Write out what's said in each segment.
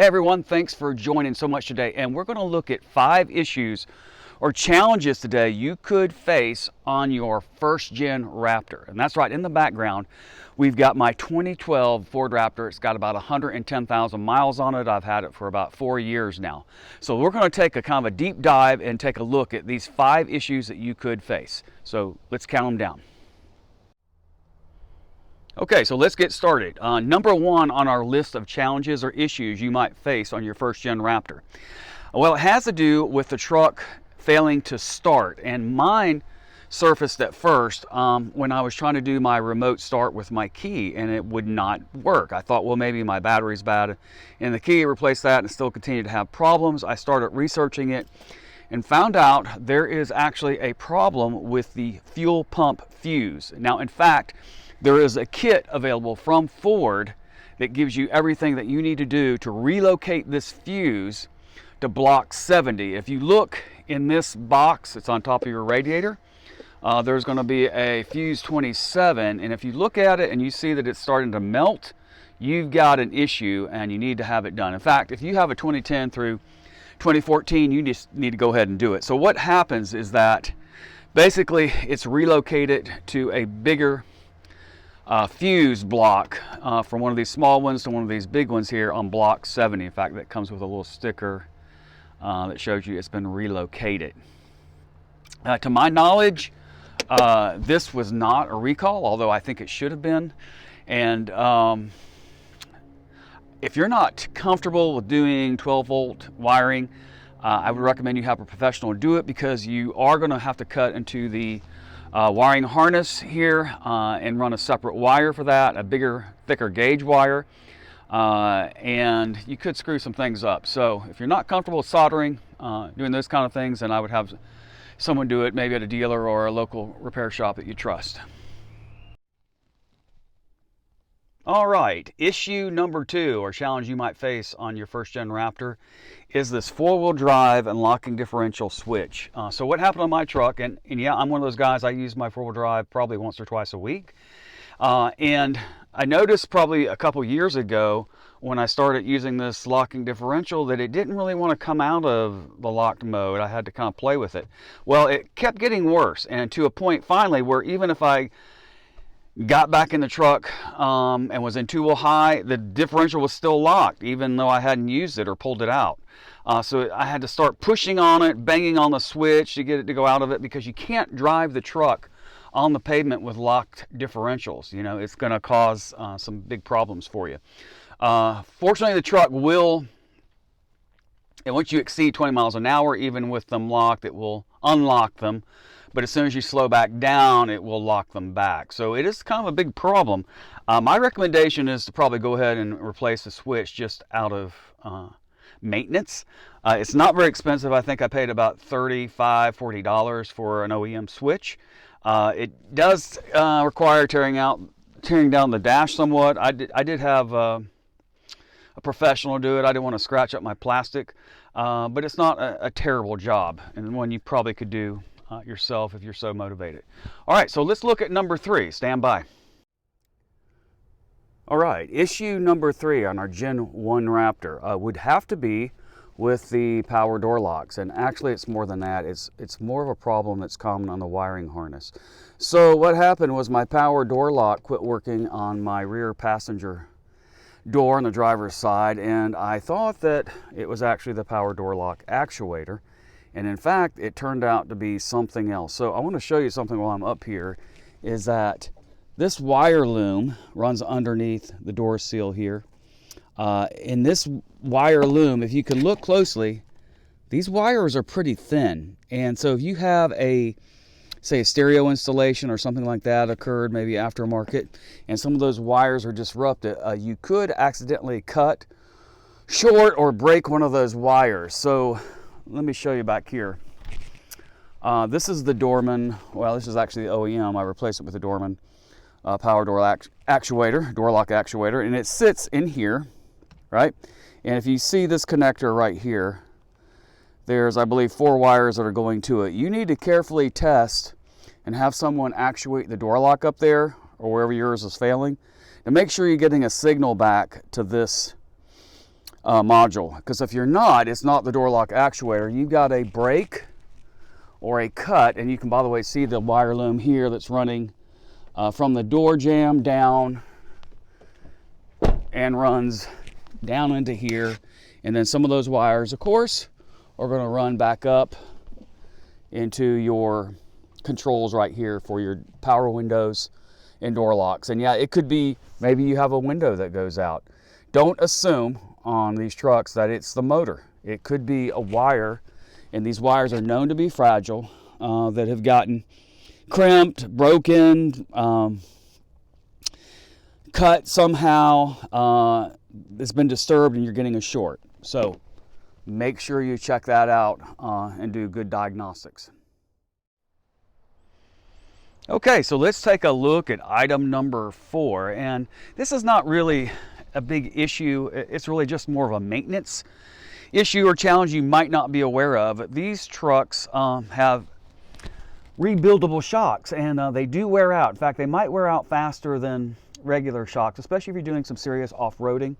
Hey everyone, thanks for joining so much today. And we're going to look at 5 issues or challenges today you could face on your first gen Raptor. And that's right, in the background, we've got my 2012 Ford Raptor. It's got about 110,000 miles on it. I've had it for about 4 years now. So we're going to take a kind of a deep dive and take a look at these 5 issues that you could face. So let's count them down. Okay, so let's get started. Number 1 on our list of challenges or issues you might face on your first gen Raptor. Well, it has to do with the truck failing to start, and mine surfaced at first when I was trying to do my remote start with my key, and it would not work. I thought, well, maybe my battery's bad in the key. Replaced that and still continued to have problems. I started researching it and found out there is actually a problem with the fuel pump fuse. Now, in fact, there is a kit available from Ford that gives you everything that you need to do to relocate this fuse to block 70. If you look in this box, it's on top of your radiator, there's going to be a fuse 27, and if you look at it and you see that it's starting to melt, you've got an issue and you need to have it done. In fact, if you have a 2010 through 2014, you just need to go ahead and do it. So what happens is that basically it's relocated to a bigger fuse block from one of these small ones to one of these big ones here on block 70. In fact, that comes with a little sticker that shows you it's been relocated. To my knowledge, this was not a recall, although I think it should have been. And if you're not comfortable with doing 12-volt wiring, I would recommend you have a professional do it, because you are going to have to cut into the wiring harness here and run a separate wire for that, a bigger, thicker gauge wire, and you could screw some things up. So if you're not comfortable with soldering, doing those kind of things, then I would have someone do it, maybe at a dealer or a local repair shop that you trust. All right, issue number 2 or challenge you might face on your first gen Raptor is this 4-wheel drive and locking differential switch. So what happened on my truck, and yeah, I'm one of those guys, I use my 4-wheel drive probably once or twice a week. And I noticed probably a couple years ago when I started using this locking differential that it didn't really want to come out of the locked mode. I had to kind of play with it. Well, it kept getting worse, and to a point finally where even if I got back in the truck and was in 2-wheel high, the differential was still locked even though I hadn't used it or pulled it out. So I had to start pushing on it, banging on the switch to get it to go out of it, because you can't drive the truck on the pavement with locked differentials. You know, it's going to cause some big problems for you. Fortunately, the truck will, and once you exceed 20 miles an hour, even with them locked, it will unlock them. But as soon as you slow back down, it will lock them back. So it is kind of a big problem. My recommendation is to probably go ahead and replace the switch just out of maintenance. It's not very expensive. I think I paid about $35, $40 for an OEM switch. It does require tearing down the dash somewhat. I did have a professional do it. I didn't want to scratch up my plastic, but it's not a terrible job, and one you probably could do yourself if you're so motivated. All right, so let's look at number 3. Stand by. All right, issue number 3 on our Gen 1 Raptor would have to be with the power door locks, and actually it's more than that. It's more of a problem that's common on the wiring harness. So what happened was my power door lock quit working on my rear passenger door on the driver's side, and I thought that it was actually the power door lock actuator. And in fact, it turned out to be something else. So I want to show you something while I'm up here, is that this wire loom runs underneath the door seal here. In this wire loom, if you can look closely, these wires are pretty thin. And so if you have say a stereo installation or something like that occurred, maybe aftermarket, and some of those wires are disrupted, you could accidentally cut short or break one of those wires. So let me show you back here. This is the Dorman. Well, this is actually the OEM. I replaced it with the Dorman power door actuator, door lock actuator, and it sits in here, right? And if you see this connector right here, there's, I believe, 4 wires that are going to it. You need to carefully test and have someone actuate the door lock up there or wherever yours is failing, and make sure you're getting a signal back to this module. Because if you're not, it's not the door lock actuator. You've got a break or a cut, and you can, by the way, see the wire loom here that's running from the door jamb down and runs down into here. And then some of those wires, of course, are going to run back up into your controls right here for your power windows and door locks. And yeah, it could be maybe you have a window that goes out. Don't assume on these trucks that it's the motor. It could be a wire, and these wires are known to be fragile, that have gotten crimped, broken, cut somehow, it's been disturbed, and you're getting a short. So make sure you check that out and do good diagnostics. Okay, so let's take a look at item number 4, and this is not really a big issue. It's really just more of a maintenance issue or challenge you might not be aware of. These trucks have rebuildable shocks, and they do wear out. In fact, they might wear out faster than regular shocks, especially if you're doing some serious off-roading.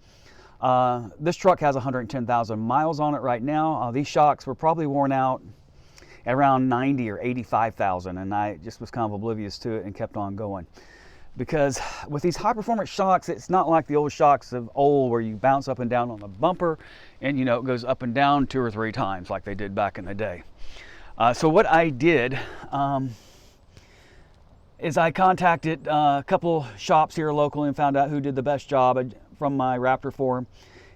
This truck has 110,000 miles on it right now. These shocks were probably worn out at around 90 or 85,000, and I just was kind of oblivious to it and kept on going. Because with these high performance shocks, it's not like the old shocks of old where you bounce up and down on the bumper and, you know, it goes up and down 2 or 3 times like they did back in the day. So what I did is I contacted a couple shops here locally and found out who did the best job from my Raptor forum,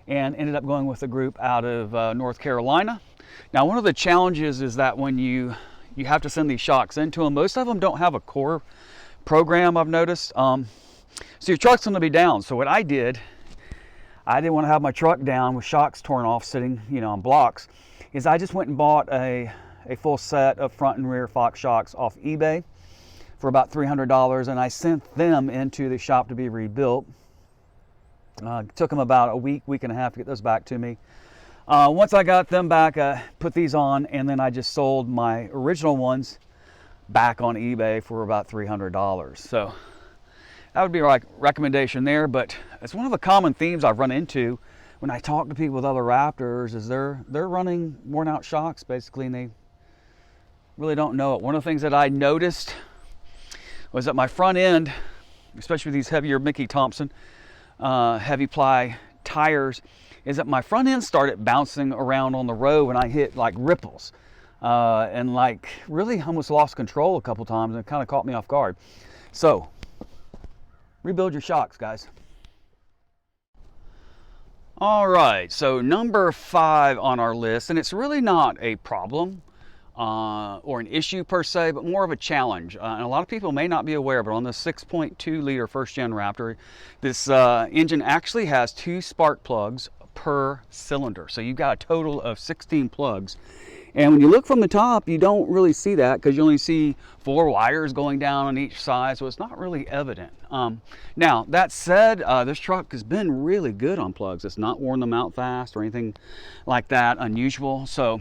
and ended up going with a group out of North Carolina. Now, one of the challenges is that when you have to send these shocks into them, most of them don't have a core program, I've noticed. So your truck's going to be down. So what I did, I didn't want to have my truck down with shocks torn off sitting, you know, on blocks, is I just went and bought a full set of front and rear Fox shocks off eBay for about $300, and I sent them into the shop to be rebuilt. It took them about a week and a half to get those back to me. Once I got them back, I put these on, and then I just sold my original ones back on eBay for about $300. So that would be my recommendation there. But it's one of the common themes I've run into when I talk to people with other Raptors is they're running worn out shocks basically, and they really don't know it. One of the things that I noticed was that my front end, especially with these heavier Mickey Thompson heavy ply tires, is that my front end started bouncing around on the road when I hit like ripples, and like really almost lost control a couple times, and it kind of caught me off guard. So rebuild your shocks, guys. All right, so number 5 on our list, and it's really not a problem or an issue per se, but more of a challenge. And a lot of people may not be aware, but on the 6.2 liter first gen Raptor, this engine actually has 2 spark plugs per cylinder. So you've got a total of 16 plugs. And when you look from the top, you don't really see that because you only see 4 wires going down on each side, so it's not really evident. Now, that said, this truck has been really good on plugs. It's not worn them out fast or anything like that unusual. So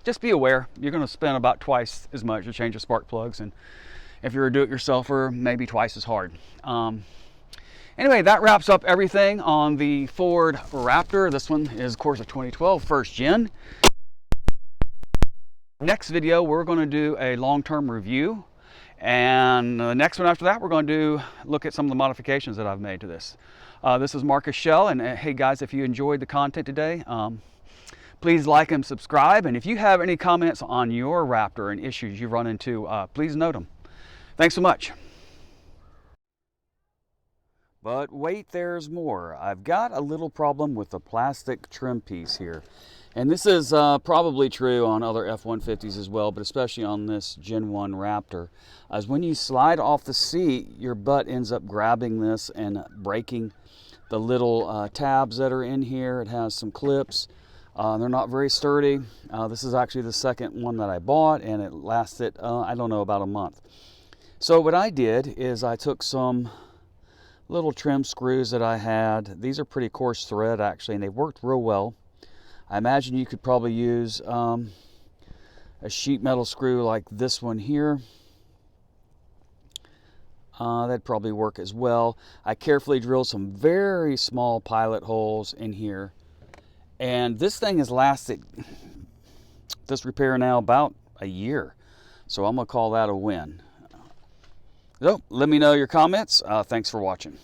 just be aware, you're going to spend about twice as much to change the spark plugs, and if you're a do-it-yourselfer, maybe twice as hard. Anyway, that wraps up everything on the Ford Raptor. This one is, of course, a 2012 first gen. Next video, we're going to do a long-term review, and the next one after that, we're going to look at some of the modifications that I've made to this. This is Marcus Shell, and hey guys, if you enjoyed the content today, please like and subscribe. And if you have any comments on your Raptor and issues you've run into, please note them. Thanks so much. But wait, there's more. I've got a little problem with the plastic trim piece here. And this is probably true on other F-150s as well, but especially on this Gen 1 Raptor. As when you slide off the seat, your butt ends up grabbing this and breaking the little tabs that are in here. It has some clips. They're not very sturdy. This is actually the second one that I bought, and it lasted, I don't know, about a month. So what I did is I took some little trim screws that I had. These are pretty coarse thread actually, and they worked real well. I imagine you could probably use a sheet metal screw like this one here. That'd probably work as well. I carefully drilled some very small pilot holes in here, And this thing has lasted, this repair now, about a year. So I'm going to call that a win. So let me know your comments. Thanks for watching.